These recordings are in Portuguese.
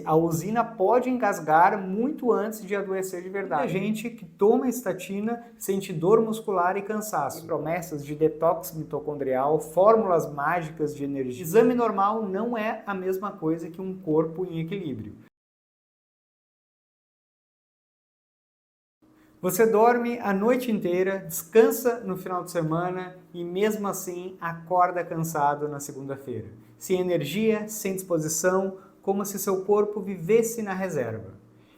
a usina pode engasgar muito antes de adoecer de verdade. Tem gente que toma estatina sente dor muscular e cansaço. Tem promessas de detox mitocondrial, fórmulas mágicas de energia. Exame normal não é a mesma coisa que um corpo em equilíbrio. Você dorme a noite inteira, descansa no final de semana e mesmo assim acorda cansado na segunda-feira. Sem energia, sem disposição, como se seu corpo vivesse na reserva.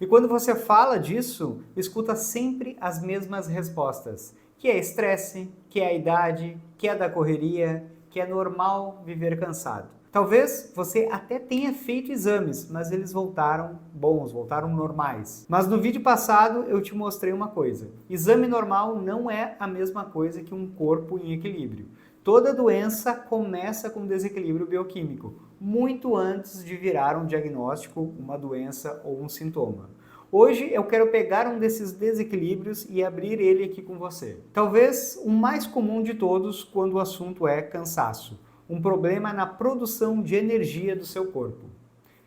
E quando você fala disso, escuta sempre as mesmas respostas, que é estresse, que é a idade, que é da correria, que é normal viver cansado. Talvez você até tenha feito exames, mas eles voltaram bons, voltaram normais. Mas no vídeo passado eu te mostrei uma coisa. Exame normal não é a mesma coisa que um corpo em equilíbrio. Toda doença começa com desequilíbrio bioquímico, muito antes de virar um diagnóstico, uma doença ou um sintoma. Hoje eu quero pegar um desses desequilíbrios e abrir ele aqui com você. Talvez o mais comum de todos quando o assunto é cansaço. Um problema na produção de energia do seu corpo.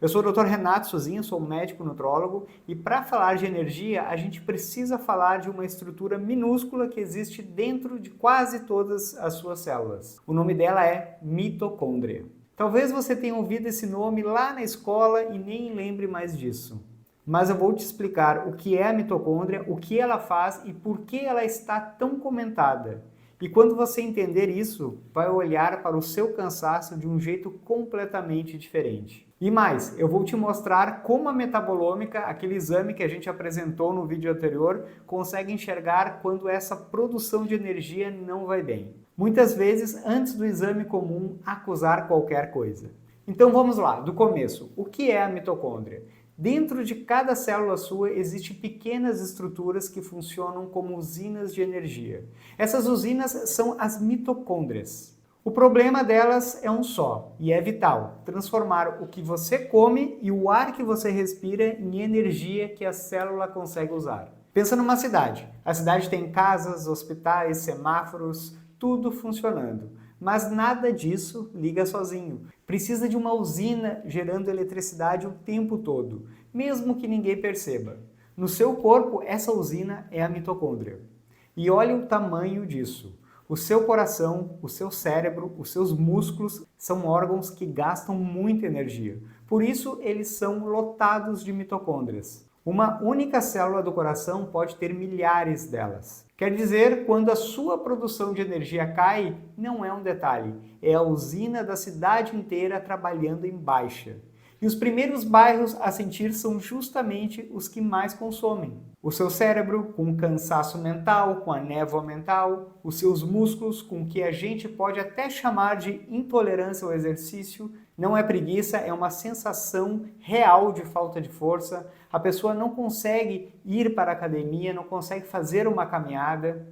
Eu sou o Dr. Renato Suzinha, sou médico nutrólogo e para falar de energia a gente precisa falar de uma estrutura minúscula que existe dentro de quase todas as suas células. O nome dela é mitocôndria. Talvez você tenha ouvido esse nome lá na escola e nem lembre mais disso. Mas eu vou te explicar o que é a mitocôndria, o que ela faz e por que ela está tão comentada. E quando você entender isso, vai olhar para o seu cansaço de um jeito completamente diferente. E mais, eu vou te mostrar como a metabolômica, aquele exame que a gente apresentou no vídeo anterior, consegue enxergar quando essa produção de energia não vai bem. Muitas vezes, antes do exame comum, acusar qualquer coisa. Então vamos lá, do começo. O que é a mitocôndria? Dentro de cada célula sua existem pequenas estruturas que funcionam como usinas de energia. Essas usinas são as mitocôndrias. O problema delas é um só, e é vital: transformar o que você come e o ar que você respira em energia que a célula consegue usar. Pensa numa cidade. A cidade tem casas, hospitais, semáforos, tudo funcionando. Mas nada disso liga sozinho. Precisa de uma usina gerando eletricidade o tempo todo, mesmo que ninguém perceba. No seu corpo, essa usina é a mitocôndria. E olha o tamanho disso. O seu coração, o seu cérebro, os seus músculos são órgãos que gastam muita energia. Por isso, eles são lotados de mitocôndrias. Uma única célula do coração pode ter milhares delas. Quer dizer, quando a sua produção de energia cai, não é um detalhe, é a usina da cidade inteira trabalhando em baixa. E os primeiros bairros a sentir são justamente os que mais consomem. O seu cérebro, com cansaço mental, com a névoa mental, os seus músculos, com o que a gente pode até chamar de intolerância ao exercício, não é preguiça, é uma sensação real de falta de força. A pessoa não consegue ir para a academia, não consegue fazer uma caminhada.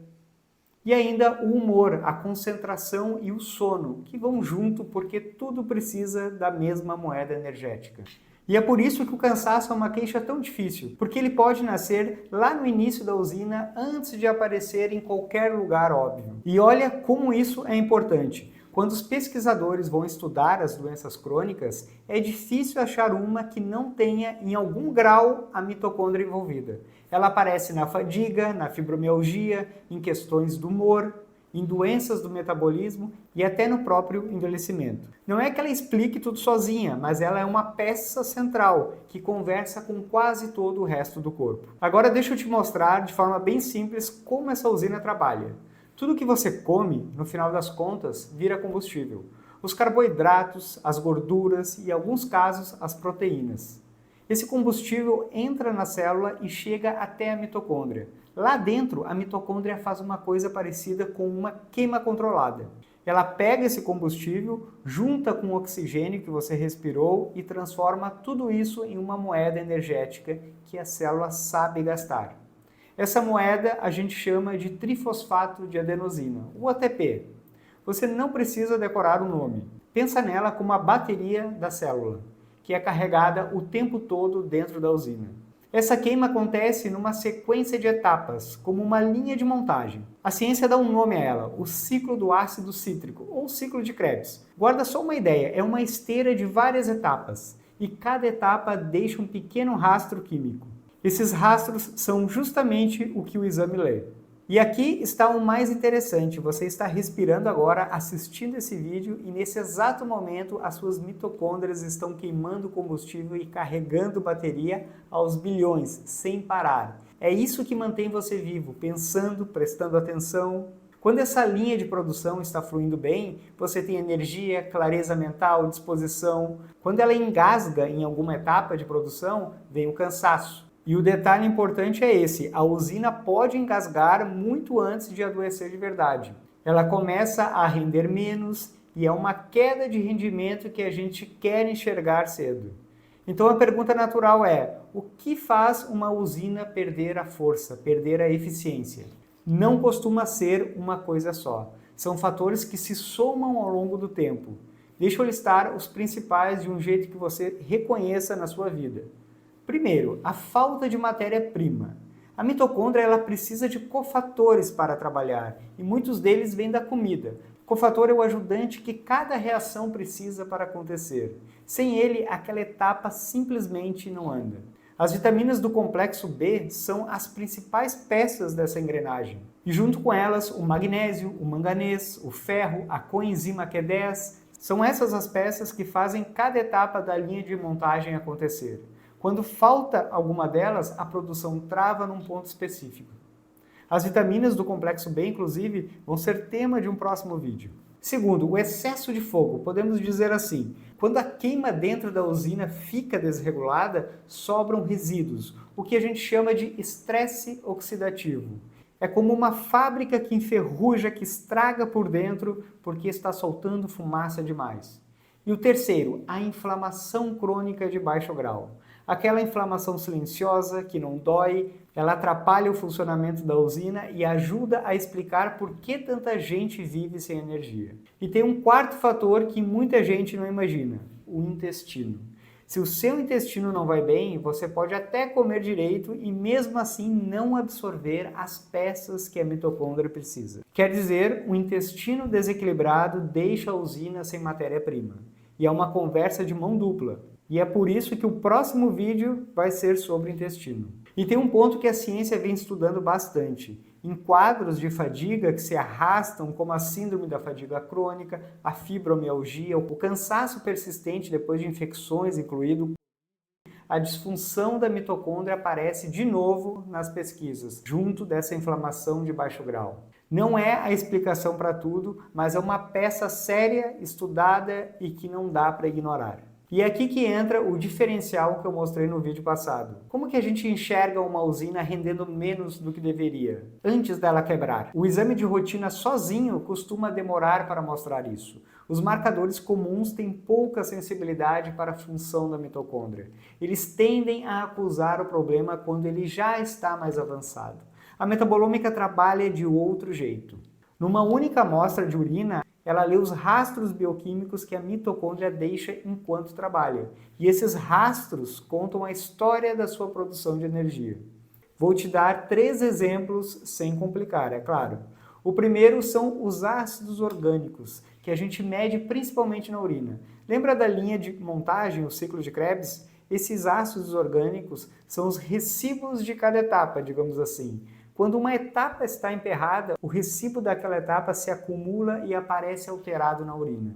E ainda o humor, a concentração e o sono, que vão junto porque tudo precisa da mesma moeda energética. E é por isso que o cansaço é uma queixa tão difícil, porque ele pode nascer lá no início da usina antes de aparecer em qualquer lugar óbvio. E olha como isso é importante. Quando os pesquisadores vão estudar as doenças crônicas, é difícil achar uma que não tenha, em algum grau, a mitocôndria envolvida. Ela aparece na fadiga, na fibromialgia, em questões do humor, em doenças do metabolismo e até no próprio envelhecimento. Não é que ela explique tudo sozinha, mas ela é uma peça central que conversa com quase todo o resto do corpo. Agora deixa eu te mostrar de forma bem simples como essa usina trabalha. Tudo que você come, no final das contas, vira combustível. Os carboidratos, as gorduras e, em alguns casos, as proteínas. Esse combustível entra na célula e chega até a mitocôndria. Lá dentro, a mitocôndria faz uma coisa parecida com uma queima controlada. Ela pega esse combustível, junta com o oxigênio que você respirou e transforma tudo isso em uma moeda energética que a célula sabe gastar. Essa moeda a gente chama de trifosfato de adenosina, o ATP. Você não precisa decorar o nome. Pensa nela como a bateria da célula, que é carregada o tempo todo dentro da usina. Essa queima acontece numa sequência de etapas, como uma linha de montagem. A ciência dá um nome a ela, o ciclo do ácido cítrico, ou ciclo de Krebs. Guarda só uma ideia, é uma esteira de várias etapas. e cada etapa deixa um pequeno rastro químico. Esses rastros são justamente o que o exame lê. E aqui está o mais interessante, você está respirando agora, assistindo esse vídeo e nesse exato momento as suas mitocôndrias estão queimando combustível e carregando bateria aos bilhões, sem parar. É isso que mantém você vivo, pensando, prestando atenção. Quando essa linha de produção está fluindo bem, você tem energia, clareza mental, disposição. Quando ela engasga em alguma etapa de produção, vem o cansaço. E o detalhe importante é esse, a usina pode engasgar muito antes de adoecer de verdade. Ela começa a render menos e é uma queda de rendimento que a gente quer enxergar cedo. Então a pergunta natural é, o que faz uma usina perder a força, perder a eficiência? Não costuma ser uma coisa só. São fatores que se somam ao longo do tempo. Deixa eu listar os principais de um jeito que você reconheça na sua vida. Primeiro, a falta de matéria-prima. A mitocôndria ela precisa de cofatores para trabalhar e muitos deles vêm da comida. Cofator é o ajudante que cada reação precisa para acontecer. Sem ele, aquela etapa simplesmente não anda. As vitaminas do complexo B são as principais peças dessa engrenagem. E junto com elas, o magnésio, o manganês, o ferro, a coenzima Q10, são essas as peças que fazem cada etapa da linha de montagem acontecer. Quando falta alguma delas, a produção trava num ponto específico. As vitaminas do complexo B, inclusive, vão ser tema de um próximo vídeo. Segundo, o excesso de fogo. Podemos dizer assim, quando a queima dentro da usina fica desregulada, sobram resíduos, o que a gente chama de estresse oxidativo. É como uma fábrica que enferruja, que estraga por dentro porque está soltando fumaça demais. E o terceiro, a inflamação crônica de baixo grau. Aquela inflamação silenciosa que não dói, ela atrapalha o funcionamento da usina e ajuda a explicar por que tanta gente vive sem energia. E tem um quarto fator que muita gente não imagina, o intestino. Se o seu intestino não vai bem, você pode até comer direito e mesmo assim não absorver as peças que a mitocôndria precisa. Quer dizer, o intestino desequilibrado deixa a usina sem matéria-prima. E é uma conversa de mão dupla. E é por isso que o próximo vídeo vai ser sobre o intestino. E tem um ponto que a ciência vem estudando bastante. Em quadros de fadiga que se arrastam, como a síndrome da fadiga crônica, a fibromialgia, o cansaço persistente depois de infecções, incluído a disfunção da mitocôndria aparece de novo nas pesquisas, junto dessa inflamação de baixo grau. Não é a explicação para tudo, mas é uma peça séria, estudada e que não dá para ignorar. E é aqui que entra o diferencial que eu mostrei no vídeo passado. Como que a gente enxerga uma usina rendendo menos do que deveria, antes dela quebrar? O exame de rotina sozinho costuma demorar para mostrar isso. Os marcadores comuns têm pouca sensibilidade para a função da mitocôndria. Eles tendem a acusar o problema quando ele já está mais avançado. A metabolômica trabalha de outro jeito. Numa única amostra de urina, ela lê os rastros bioquímicos que a mitocôndria deixa enquanto trabalha. E esses rastros contam a história da sua produção de energia. Vou te dar 3 exemplos sem complicar, é claro. O primeiro são os ácidos orgânicos, que a gente mede principalmente na urina. Lembra da linha de montagem, o ciclo de Krebs? Esses ácidos orgânicos são os recibos de cada etapa, digamos assim. Quando uma etapa está emperrada, o recibo daquela etapa se acumula e aparece alterado na urina.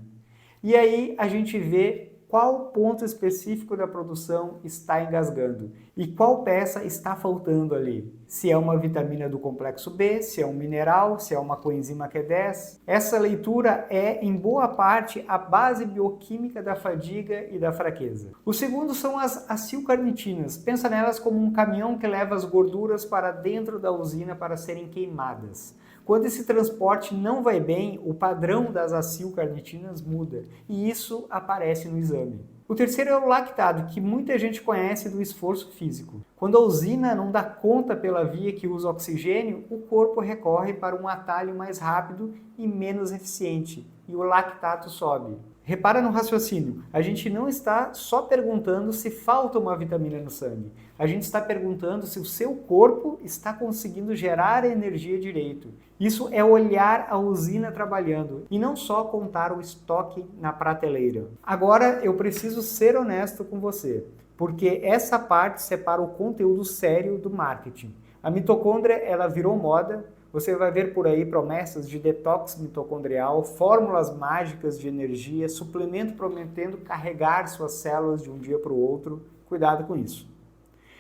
E aí a gente vê qual ponto específico da produção está engasgando e qual peça está faltando ali. Se é uma vitamina do complexo B, se é um mineral, se é uma coenzima Q10. Essa leitura é, em boa parte, a base bioquímica da fadiga e da fraqueza. O segundo são as acilcarnitinas. Pensa nelas como um caminhão que leva as gorduras para dentro da usina para serem queimadas. Quando esse transporte não vai bem, o padrão das acilcarnitinas muda e isso aparece no exame. O terceiro é o lactato, que muita gente conhece do esforço físico. Quando a usina não dá conta pela via que usa oxigênio, o corpo recorre para um atalho mais rápido e menos eficiente, e o lactato sobe. Repara no raciocínio, a gente não está só perguntando se falta uma vitamina no sangue, a gente está perguntando se o seu corpo está conseguindo gerar energia direito. Isso é olhar a usina trabalhando e não só contar o estoque na prateleira. Agora eu preciso ser honesto com você, porque essa parte separa o conteúdo sério do marketing. A mitocôndria, ela virou moda. Você vai ver por aí promessas de detox mitocondrial, fórmulas mágicas de energia, suplemento prometendo carregar suas células de um dia para o outro. Cuidado com isso.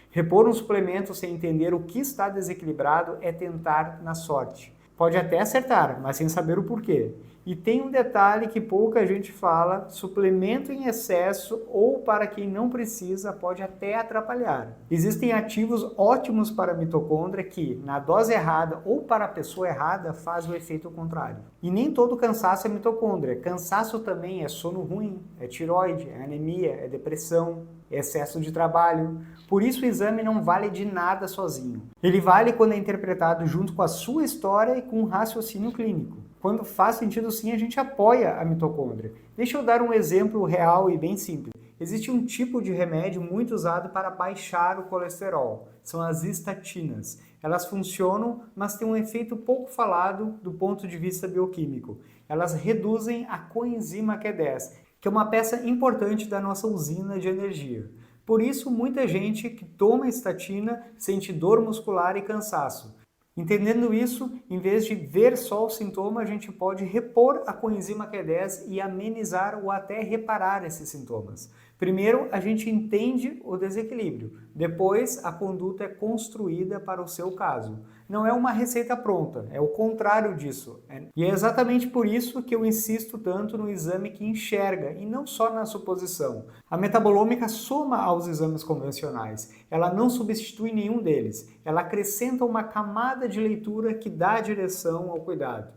Repor um suplemento sem entender o que está desequilibrado é tentar na sorte. Pode até acertar, mas sem saber o porquê. E tem um detalhe que pouca gente fala: suplemento em excesso ou para quem não precisa pode até atrapalhar. Existem ativos ótimos para a mitocôndria que, na dose errada ou para a pessoa errada, faz o efeito contrário. E nem todo cansaço é mitocôndria. Cansaço também é sono ruim, é tireoide, é anemia, é depressão, é excesso de trabalho. Por isso o exame não vale de nada sozinho. Ele vale quando é interpretado junto com a sua história e com um raciocínio clínico. Quando faz sentido sim, a gente apoia a mitocôndria. Deixa eu dar um exemplo real e bem simples. Existe um tipo de remédio muito usado para baixar o colesterol. São as estatinas. Elas funcionam, mas têm um efeito pouco falado do ponto de vista bioquímico. Elas reduzem a coenzima Q10, que é uma peça importante da nossa usina de energia. Por isso, muita gente que toma estatina sente dor muscular e cansaço. Entendendo isso, em vez de ver só o sintoma, a gente pode repor a coenzima Q10 e amenizar ou até reparar esses sintomas. Primeiro, a gente entende o desequilíbrio. Depois, a conduta é construída para o seu caso. Não é uma receita pronta, é o contrário disso. E é exatamente por isso que eu insisto tanto no exame que enxerga e não só na suposição. A metabolômica soma aos exames convencionais. Ela não substitui nenhum deles. Ela acrescenta uma camada de leitura que dá direção ao cuidado.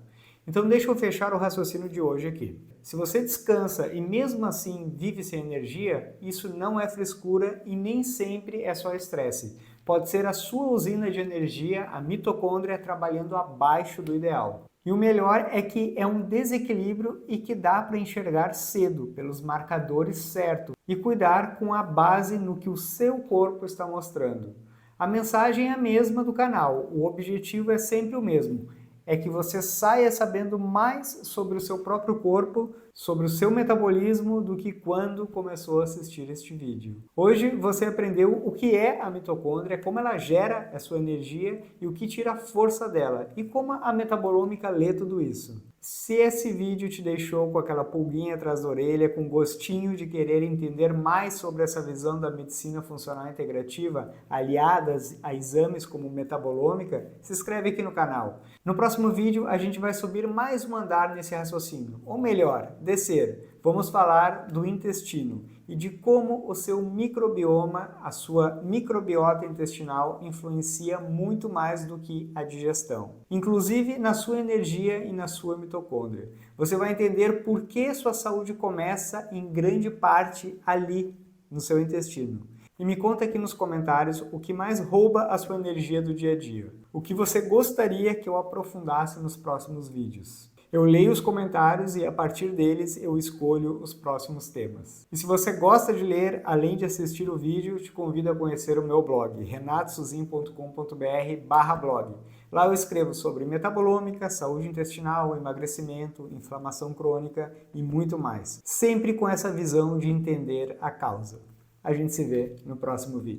Então deixa eu fechar o raciocínio de hoje aqui. Se você descansa e mesmo assim vive sem energia, isso não é frescura e nem sempre é só estresse. Pode ser a sua usina de energia, a mitocôndria, trabalhando abaixo do ideal. E o melhor é que é um desequilíbrio e que dá para enxergar cedo, pelos marcadores certos, e cuidar com a base no que o seu corpo está mostrando. A mensagem é a mesma do canal, o objetivo é sempre o mesmo. É que você saia sabendo mais sobre o seu próprio corpo, sobre o seu metabolismo, do que quando começou a assistir este vídeo. Hoje você aprendeu o que é a mitocôndria, como ela gera a sua energia e o que tira a força dela, e como a metabolômica lê tudo isso. Se esse vídeo te deixou com aquela pulguinha atrás da orelha, com gostinho de querer entender mais sobre essa visão da medicina funcional integrativa, aliadas a exames como metabolômica, se inscreve aqui no canal. No próximo vídeo a gente vai subir mais um andar nesse raciocínio, ou melhor, descer. Vamos falar do intestino e de como o seu microbioma, a sua microbiota intestinal, influencia muito mais do que a digestão, inclusive na sua energia e na sua mitocôndria. Você vai entender por que sua saúde começa em grande parte ali, no seu intestino. E me conta aqui nos comentários o que mais rouba a sua energia do dia a dia. O que você gostaria que eu aprofundasse nos próximos vídeos. Eu leio os comentários e a partir deles eu escolho os próximos temas. E se você gosta de ler, além de assistir o vídeo, te convido a conhecer o meu blog, renatosuzin.com.br/blog. Lá eu escrevo sobre metabolômica, saúde intestinal, emagrecimento, inflamação crônica e muito mais. Sempre com essa visão de entender a causa. A gente se vê no próximo vídeo.